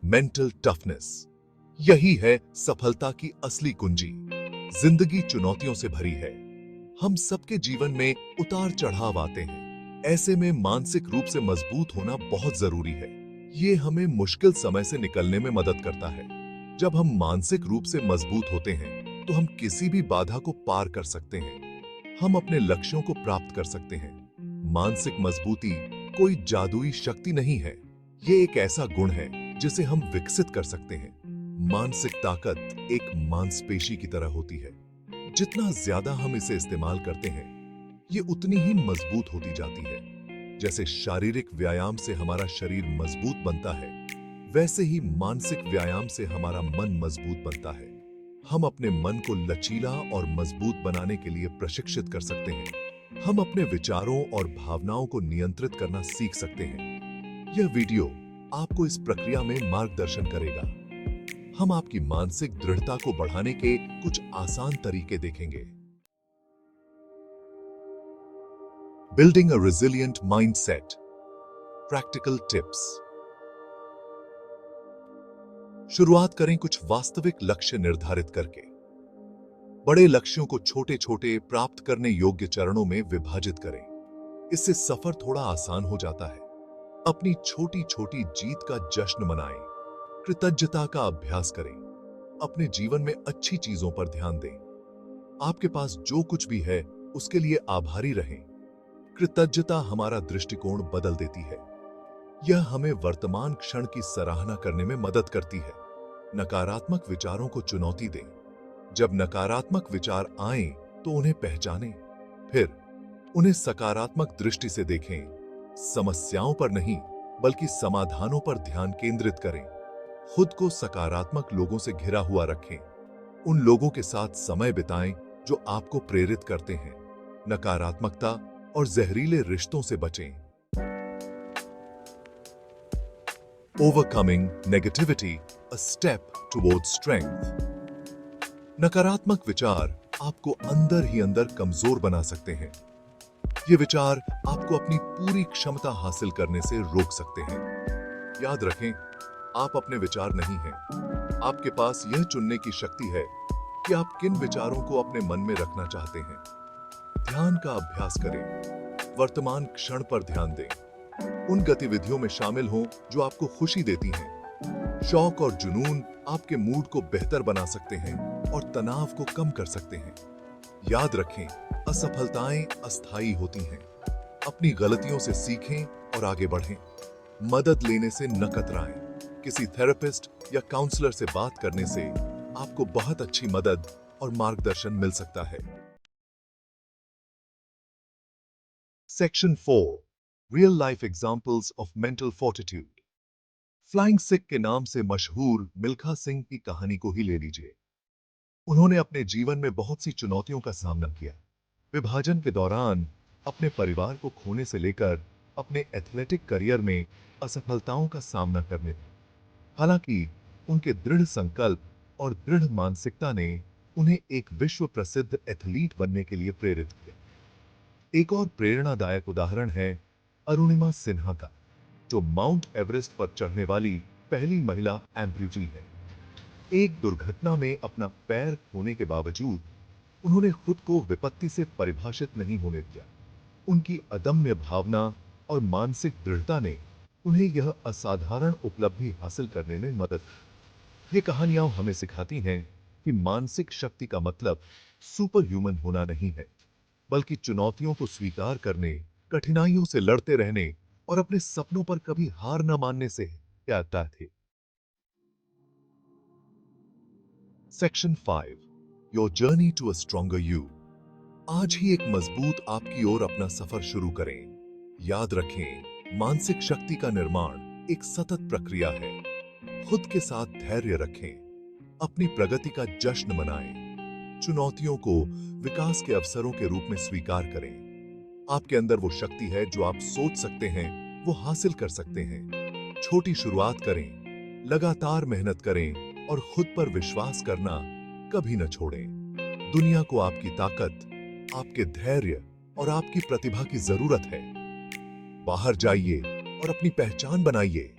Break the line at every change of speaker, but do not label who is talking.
Mental toughness. यही है सफलता की असली कुंजी। जिंदगी चुनौतियों से भरी है। हम सबके जीवन में उतार चढ़ाव आते हैं। ऐसे में मानसिक रूप से मजबूत होना बहुत जरूरी है। ये हमें मुश्किल समय से निकलने में मदद करता है। जब हम मानसिक रूप से मजबूत होते हैं तो हम किसी भी बाधा को पार कर सकते हैं। हम अपने लक्ष्यों को प्राप्त कर सकते हैं। मानसिक मजबूती कोई जादुई शक्ति नहीं है। ये एक ऐसा गुण है जिसे हम विकसित कर सकते हैं। मानसिक ताकत एक मांसपेशी की तरह होती है। जितना ज्यादा हम इसे इस्तेमाल करते हैं, ये उतनी ही मजबूत होती जाती है। जैसे शारीरिक व्यायाम से हमारा शरीर मजबूत बनता है, वैसे ही मानसिक व्यायाम से हमारा मन मजबूत बनता है। हम अपने मन को लचीला और मजबूत बनाने के लिए प्रशिक्षित कर सकते हैं। हम अपने विचारों और भावनाओं को नियंत्रित करना सीख सकते हैं। यह वीडियो आपको इस प्रक्रिया में मार्गदर्शन करेगा। हम आपकी मानसिक दृढ़ता को बढ़ाने के कुछ आसान तरीके देखेंगे। बिल्डिंग अ रेजिलिएंट माइंडसेट। Practical tips. शुरुआत करें कुछ वास्तविक लक्ष्य निर्धारित करके। बड़े लक्ष्यों को छोटे छोटे प्राप्त करने योग्य चरणों में विभाजित करें। इससे सफर थोड़ा आसान हो जाता है। अपनी छोटी छोटी जीत का जश्न मनाएं। कृतज्ञता का अभ्यास करें। अपने जीवन में अच्छी चीजों पर ध्यान दें। आपके पास जो कुछ भी है उसके लिए आभारी रहें। कृतज्ञता हमारा दृष्टिकोण बदल देती है। यह हमें वर्तमान क्षण की सराहना करने में मदद करती है। नकारात्मक विचारों को चुनौती दें। जब नकारात्मक विचार आएं तो उन्हें पहचानें, फिर उन्हें सकारात्मक दृष्टि से देखें। समस्याओं पर नहीं बल्कि समाधानों पर ध्यान केंद्रित करें। खुद को सकारात्मक लोगों से घिरा हुआ रखें। उन लोगों के साथ समय बिताएं जो आपको प्रेरित करते हैं। नकारात्मकता और जहरीले रिश्तों से बचें। Overcoming negativity, a step towards strength. नकारात्मक विचार आपको अंदर ही अंदर कमजोर बना सकते हैं। ये विचार आपको अपनी पूरी क्षमता हासिल करने से रोक सकते हैं। याद रखें, आप अपने विचार नहीं हैं। आपके पास यह चुनने की शक्ति है कि आप किन विचारों को अपने मन में रखना चाहते हैं। ध्यान का अभ्यास करें। वर्तमान क्षण पर ध्यान दें। उन गतिविधियों में शामिल हों जो आपको खुशी देती हैं। शौक और जुनून आपके मूड को बेहतर बना सकते हैं और तनाव को कम कर सकते हैं। याद रखें, असफलताएं अस्थायी होती हैं। अपनी गलतियों से सीखें और आगे बढ़ें। मदद लेने से न कतराएं। किसी थेरेपिस्ट या काउंसलर से बात करने से आपको बहुत अच्छी मदद और मार्गदर्शन मिल सकता है। Section 4, real life examples of mental fortitude. Flying Sikh के नाम से मशहूर मिल्खा सिंह की कहानी को ही ले लीजिए। उन्होंने अपने जीवन में बहुत सी चुनौतियों का सामना किया। विभाजन के दौरान अपने परिवार को खोने से लेकर अपने एथलेटिक करियर में असफलताओं का सामना करने। हालांकि उनके दृढ़ संकल्प और दृढ़ मानसिकता ने उन्हें एक विश्व प्रसिद्ध एथलीट बनने के लिए प्रेरित किया। एक और प्रेरणादायक उदाहरण है अरुणिमा सिन्हा का, जो माउंट एवरेस्ट पर चढ़ने वाली पहली महिला एम्प्यूटी है। एक दुर्घटना में अपना पैर खोने के बावजूद उन्होंने खुद को विपत्ति से परिभाषित नहीं होने दिया। उनकी अदम्य भावना और मानसिक दृढ़ता ने उन्हें यह असाधारण उपलब्धि हासिल करने में मदद की। ये कहानियां हमें सिखाती हैं कि मानसिक शक्ति का मतलब सुपर ह्यूमन होना नहीं है, बल्कि चुनौतियों को स्वीकार करने, कठिनाइयों से लड़ते रहने और अपने सपनों पर कभी हार न मानने से क्या आता थे। Section 5, your journey to a stronger you. आज ही एक मजबूत आपकी ओर अपना सफर शुरू करें। याद रखें, मानसिक शक्ति का निर्माण एक सतत प्रक्रिया है। खुद के साथ धैर्य रखें। अपनी प्रगति का जश्न मनाएं। चुनौतियों को विकास के अवसरों के रूप में स्वीकार करें। आपके अंदर वो शक्ति है जो आप सोच सकते हैं, वो हासिल कर सकते हैं। छोटी शुरुआत करें, लगातार मेहनत करें और खुद पर विश्वास करना कभी न छोड़ें। दुनिया को आपकी ताकत, आपके धैर्य और आपकी प्रतिभा की जरूरत है। बाहर जाइए और अपनी पहचान बनाइए।